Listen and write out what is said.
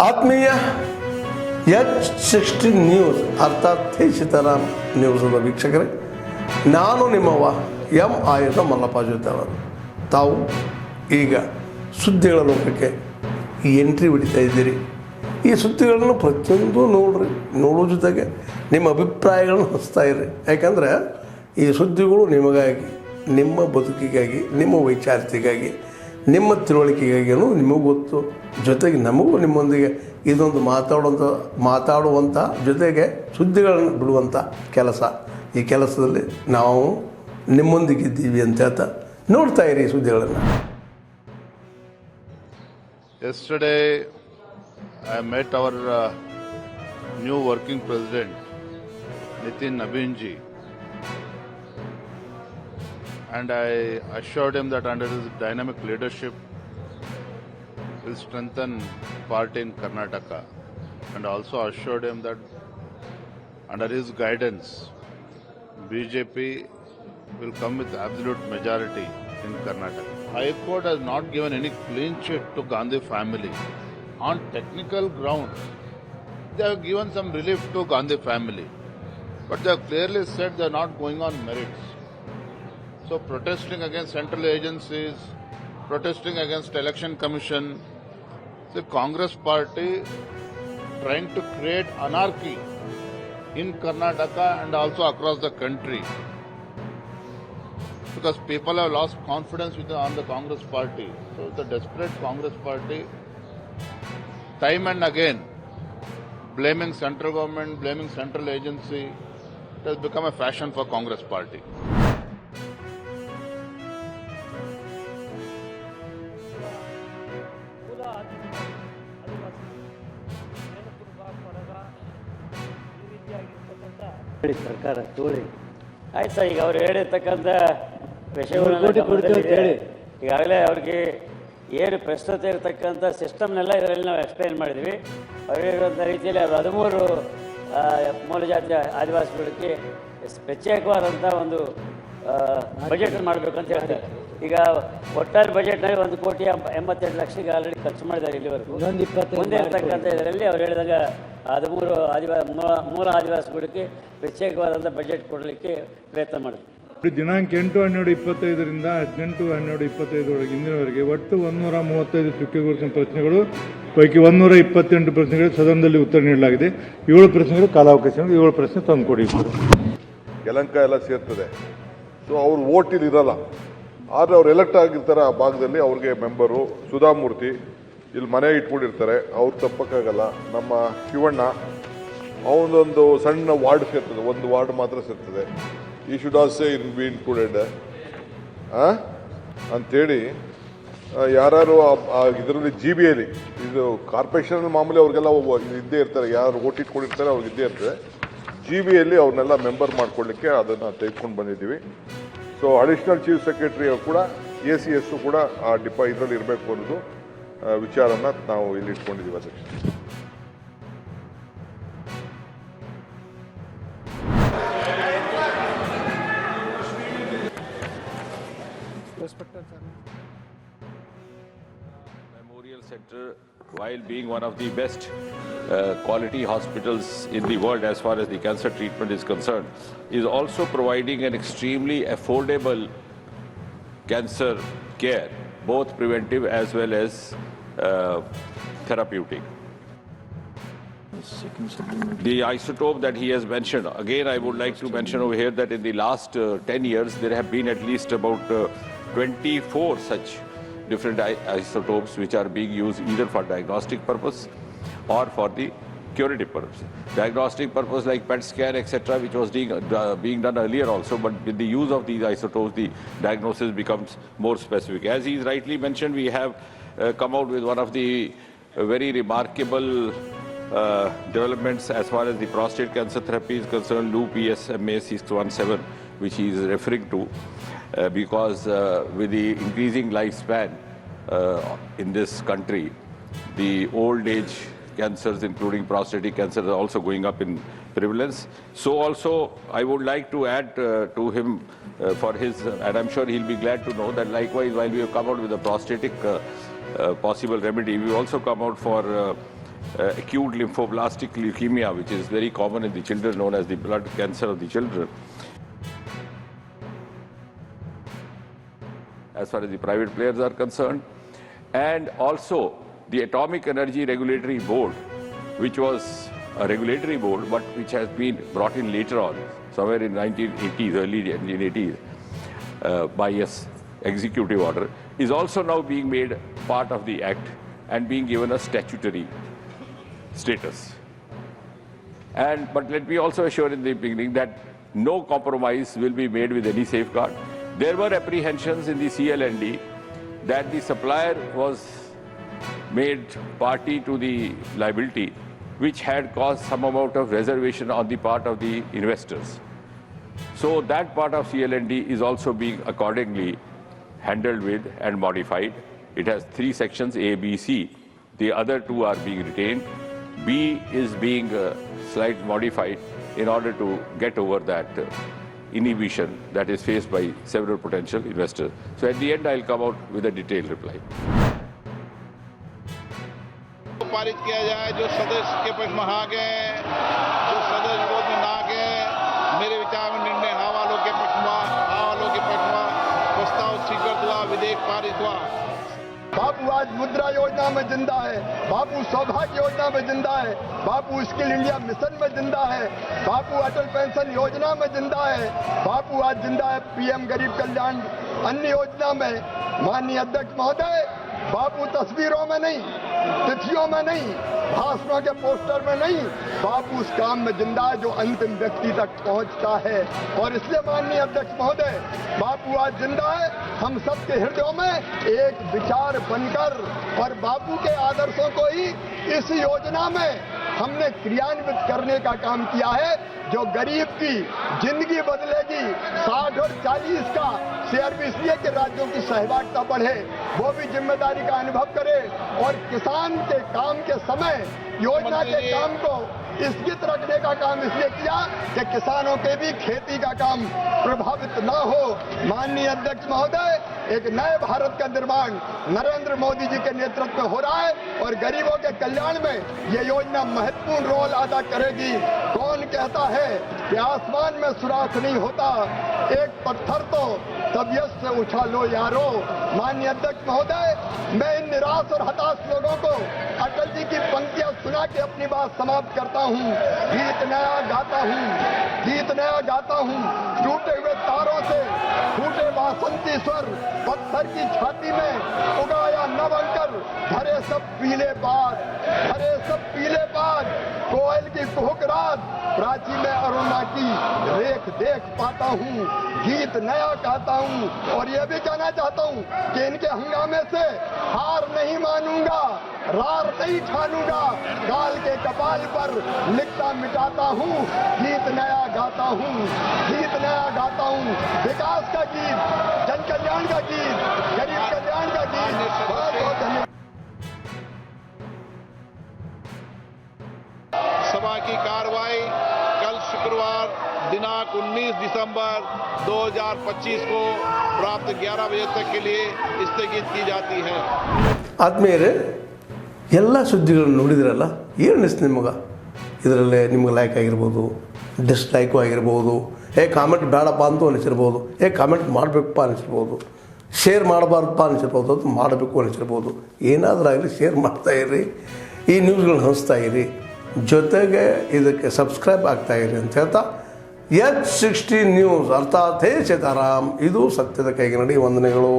ಆತ್ಮೀಯ H16 news ಅರ್ಥಾತ್ ಸೀತಾರಾಮ್ ನ್ಯೂಸದ ವೀಕ್ಷಕರೇ, ನಾನು ನಿಮ್ಮವ ಎಂ ಆಯುಧ ಮಲ್ಲಪ್ಪ ಜೊತೆ ಅವರು. ತಾವು ಈಗ ಸುದ್ದಿಗಳ ಲೋಕಕ್ಕೆ ಎಂಟ್ರಿ ಹೊಡಿತಾ ಇದ್ದೀರಿ. ಈ ಸುದ್ದಿಗಳನ್ನು ಪ್ರತಿಯೊಂದು ನೋಡೋ ಜೊತೆಗೆ ನಿಮ್ಮ ಅಭಿಪ್ರಾಯಗಳನ್ನು ಹಚ್ತಾ ಇರ್ರಿ. ಯಾಕಂದರೆ ಈ ಸುದ್ದಿಗಳು ನಿಮಗಾಗಿ, ನಿಮ್ಮ ಬದುಕಿಗಾಗಿ, ನಿಮ್ಮ ವೈಚಾರಿಕೆಗಾಗಿ, ನಿಮ್ಮ ತಿಳುವಳಿಕೆಗಾಗಿಯೂ ನಿಮಗೂ ಗೊತ್ತು. ಜೊತೆಗೆ ನಮಗೂ ನಿಮ್ಮೊಂದಿಗೆ ಇದೊಂದು ಮಾತಾಡುವಂಥ ಜೊತೆಗೆ ಸುದ್ದಿಗಳನ್ನು ಬಿಡುವಂಥ ಕೆಲಸ. ಈ ಕೆಲಸದಲ್ಲಿ ನಾವು ನಿಮ್ಮೊಂದಿಗಿದ್ದೀವಿ ಅಂತ ಹೇಳ್ತಾ ನೋಡ್ತಾ ಇರಿ ಈ ಸುದ್ದಿಗಳನ್ನು. Yesterday, I met our new working president, Nitin Nabinji, and I assured him that under his dynamic leadership, will strengthen party in Karnataka, and also assured him that under his guidance, BJP will come with absolute majority in Karnataka. High Court has not given any clean sheet to Gandhi family. On technical grounds, they have given some relief to Gandhi family, but they have clearly said they are not going on merits. So protesting against central agencies, protesting against election commission, the Congress party trying to create anarchy in Karnataka and also across the country, because people have lost confidence on the Congress party. So the desperate Congress party, time and again, blaming central government, blaming central agency, it has become a fashion for Congress party. ಸರ್ಕಾರ ತೋಳಿ ಆಯ್ತು sir. ಈಗ ಅವ್ರು ಹೇಳಿರ್ತಕ್ಕಂಥ ಈಗಾಗಲೇ ಅವ್ರಿಗೆ ಏನು ಪ್ರಸ್ತುತ ಇರತಕ್ಕಂಥ ಸಿಸ್ಟಮ್ನೆಲ್ಲ ಇದರಲ್ಲಿ ನಾವು ಎಕ್ಸ್ಪ್ಲೈನ್ ಮಾಡಿದ್ವಿ. ಅವ್ರು ಹೇಳಿರುವಂಥ ರೀತಿಯಲ್ಲಿ ಅದು 13 ಮೂಲ ಜಾತಿ ಆದಿವಾಸಿಗಳಿಗೆ ಪ್ರತ್ಯೇಕವಾದಂಥ ಒಂದು ಬಜೆಟ್ ಮಾಡಬೇಕು ಅಂತ ಹೇಳ್ತಾರೆ. ಈಗ ಒಟ್ಟಾರೆ ಬಜೆಟ್ನಲ್ಲಿ 1,82,00,000 ಆಲ್ರೆಡಿ ಖರ್ಚು ಮಾಡಿದ್ದಾರೆ ಇಲ್ಲಿವರೆಗೂ. ಮುಂದೆ ಇರತಕ್ಕಂಥ ಇದರಲ್ಲಿ ಅವ್ರು ಹೇಳಿದಾಗ 13 ಮೂಲ ಆದಿವಾಸಿಗಳಿಗೆ ಪ್ರತ್ಯೇಕವಾದಂಥ ಬಜೆಟ್ ಕೊಡಲಿಕ್ಕೆ ಪ್ರಯತ್ನ ಮಾಡಿದ್ರು. ದಿನಾಂಕ 8/12/25ರಿಂದ 18/12/25 ಇಂದಿನವರೆಗೆ ಒಟ್ಟು 135 ಚುಕ್ಕೆಗುರುತಿನ ಪ್ರಶ್ನೆಗಳು ಪೈಕಿ 128 ಪ್ರಶ್ನೆಗಳು ಸದನದಲ್ಲಿ ಉತ್ತರ ನೀಡಲಾಗಿದೆ. 7 ಪ್ರಶ್ನೆಗಳು ಕಾಲಾವಕಾಶ, 7 ಪ್ರಶ್ನೆ ತಂದುಕೊಡಿ. ಯಲಹಂಕ ಎಲ್ಲ ಸೇರ್ತದೆ. ಸೊ ಅವ್ರು ಓಟಿಲ್ ಇರಲ್ಲ, ಆದರೆ ಅವ್ರು ಎಲೆಕ್ಟ್ ಆಗಿರ್ತಾರೆ ಆ ಭಾಗದಲ್ಲಿ. ಅವ್ರಿಗೆ ಮೆಂಬರು ಸುಧಾಮೂರ್ತಿ ಇಲ್ಲಿ ಮನೆ ಇಟ್ಕೊಂಡಿರ್ತಾರೆ, ಅವ್ರು ತಪ್ಪಕ್ಕಾಗಲ್ಲ. ನಮ್ಮ ಶಿವಣ್ಣ ಅವನದೊಂದು ಸಣ್ಣ ವಾರ್ಡ್ ಸೇರ್ತದೆ, ಒಂದು ವಾರ್ಡ್ ಮಾತ್ರ ಸೇರ್ತದೆ. ಈ ಶುಡ್ ಆಲ್ಸೋ ಬಿ ಇನ್ಕ್ಲೂಡೆಡ್ ಅಂಥೇಳಿ ಯಾರು ಇದರಲ್ಲಿ GBಯಲ್ಲಿ ಇದು ಕಾರ್ಪೊರೇಷನ್ ಮಾಮೂಲಿ ಅವ್ರಿಗೆಲ್ಲ ಇದ್ದೇ ಇರ್ತಾರೆ, ಯಾರು ಓಟ್ ಇಟ್ಕೊಂಡಿರ್ತಾರೆ ಅವ್ರಿಗೆ ಇದ್ದೇ ಇರ್ತದೆ. GBಯಲ್ಲಿ ಅವ್ರನ್ನೆಲ್ಲ ಮೆಂಬರ್ ಮಾಡ್ಕೊಳ್ಳಿಕ್ಕೆ ಅದನ್ನು ತೆಗೆದುಕೊಂಡು ಬಂದಿದ್ದೀವಿ. ಸೊ ಅಡಿಷನಲ್ ಚೀಫ್ ಸೆಕ್ರೆಟರಿ ಕೂಡ ACS ಕೂಡ ಆ ಇದರಲ್ಲಿ ಇರಬೇಕು ಅನ್ನೋದು ವಿಚಾರನ ನಾವು ಇಲ್ಲಿ ಇಟ್ಕೊಂಡಿದ್ದೀವಿ. ಅದಕ್ಕೆ Memorial Center, while being one of the best quality hospitals in the world as far as the cancer treatment is concerned, is also providing an extremely affordable cancer care, both preventive as well as therapeutic. The isotope that he has mentioned, again I would like to mention over here that in the last 10 years there have been at least about 24 such different isotopes which are being used either for diagnostic purpose or for the curative purpose. Diagnostic purpose like PET scan etc., which was being done earlier also, but with the use of these isotopes the diagnosis becomes more specific. As he rightly mentioned, we have come out with one of the very remarkable developments as far as the prostate cancer therapy is concerned, LU-PSMA 617, which he is referring to, because with the increasing lifespan in this country, the old age cancers including prostatic cancer are also going up in prevalence. So also I would like to add to him for his, and I'm sure he'll be glad to know that likewise while we have come out with a prostatic possible remedy, we also come out for acute lymphoblastic leukemia, which is very common in the children, known as the blood cancer of the children. As far as the private players are concerned, and also the Atomic Energy Regulatory Board, which was a regulatory board but which has been brought in later on, somewhere in 1980s, early 1980s, by a executive order, is also now being made part of the Act and being given a statutory status. But let me also assure in the beginning that no compromise will be made with any safeguard. There were apprehensions in the CLND that the supplier was made party to the liability, which had caused some amount of reservation on the part of the investors. So that part of CLND is also being accordingly handled with and modified. It has 3 sections, A, B, C. The other 2 are being retained. B is being slightly modified in order to get over that inhibition that is faced by several potential investors. So at the end, I'll come out with a detailed reply. पारित किया जाए, जो सदस्य के पक्ष में हाँ गए, जो सदस्य विरोध में ना गए, मेरे विचार में निर्णय हाँ वालों के पक्ष में, प्रस्ताव स्वीकृत हुआ, विधेयक पारित हुआ। बापू आज मुद्रा योजना में जिंदा है, बापू सौभाग्य योजना में जिंदा है, बापू स्किल इंडिया मिशन में जिंदा है, बापू अटल पेंशन योजना में जिंदा है, बापू आज जिंदा है पीएम गरीब कल्याण अन्य योजना में। माननीय अध्यक्ष महोदय, बापू तस्वीरों में नहीं, तिथियों में नहीं, भाषणों के पोस्टर में नहीं, बापू उस काम में जिंदा है जो अंतिम व्यक्ति तक पहुंचता है। और इसलिए माननीय अध्यक्ष महोदय, बापू आज जिंदा है हम सबके हृदयों में एक विचार बनकर, और बापू के आदर्शों को ही इस योजना में हमने क्रियान्वित करने का काम किया है, जो गरीब की जिंदगी बदलेगी। 60 और 40 का शेयर भी इसलिए कि राज्यों की सहभागिता बढ़े, वो भी जिम्मेदारी का अनुभव करे, और किसान के काम के समय योजना के काम को स्थगित रखने का काम इसलिए किया कि किसानों के भी खेती का काम प्रभावित न हो। माननीय अध्यक्ष महोदय, एक नए भारत का निर्माण नरेंद्र मोदी जी के नेतृत्व में हो रहा है, और गरीबों के कल्याण में ये योजना महत्वपूर्ण रोल अदा करेगी। कौन कहता है कि आसमान में सुराख नहीं होता, एक पत्थर तो तबीयत से उछालो यारो। माननीय अध्यक्ष महोदय, मैं इन निराश और हताश लोगों को अटल जी की पंक्तियां सुना के अपनी बात समाप्त करता हूं। गीत नया गाता हूं, गीत नया गाता हूं, टूटे हुए तारों से फूटे वासंती स्वर, पत्थर की छाती में उगाया नवंकर, भरे सब पीले पात, भरे सब पीले पात, कोयल की कुहुक रात, प्राची में अरुणा की रेख देख पाता हूँ, गीत नया गाता हूँ। और ये भी कहना चाहता हूँ कि इनके हंगामे से हार नहीं मानूंगा, रार नहीं ठानूंगा, काल के कपाल पर लिखता मिटाता हूँ, गीत नया गाता हूँ, गीत नया गाता हूँ। विकास का गीत, जन कल्याण का गीत, गरीब कल्याण का गीत। बहुत बहुत धन्यवाद। सभा की कार्रवाई कल शुक्रवार दिनांक 19 दिसंबर 2025 को प्राप्त 11 बजे तक के लिए स्थगित की जाती है। ಆದ್ಮೇಲೆ ಎಲ್ಲ ಸುದ್ದಿಗಳನ್ನು ನೋಡಿದ್ರಲ್ಲ, ಏನು ಅನಿಸ್ತು ನಿಮಗೆ? ಇದರಲ್ಲಿ ನಿಮ್ಗೆ ಲೈಕ್ ಆಗಿರ್ಬೋದು, ಡಿಸ್ಲೈಕು ಆಗಿರ್ಬೋದು, ಕಾಮೆಂಟ್ ಬೇಡಪ್ಪ ಅಂತೂ ಅನಿಸಿರ್ಬೋದು, ಕಾಮೆಂಟ್ ಮಾಡಬೇಕಪ್ಪ ಅನಿಸಿರ್ಬೋದು, ಶೇರ್ ಮಾಡಬಾರ್ದಪ್ಪ ಅನಿಸಿರ್ಬೋದು, ಅದು ಮಾಡಬೇಕು ಅನಿಸಿರ್ಬೋದು. ಏನಾದರೂ ಆಗಲಿ ಶೇರ್ ಮಾಡ್ತಾಯಿರಿ, ಈ ನ್ಯೂಸ್ಗಳನ್ನ ಹಂಚ್ತಾ ಇರಿ, ಜೊತೆಗೆ ಇದಕ್ಕೆ ಸಬ್ಸ್ಕ್ರೈಬ್ ಆಗ್ತಾಯಿರಿ ಅಂತ ಹೇಳ್ತಾ, H60 ನ್ಯೂಸ್ ಅರ್ಥಾತ್ ಹೇ ಸೀತಾರಾಮ್, ಇದು ಸತ್ಯದ ಕೈಗೆ ನಡಿ. ವಂದನೆಗಳು.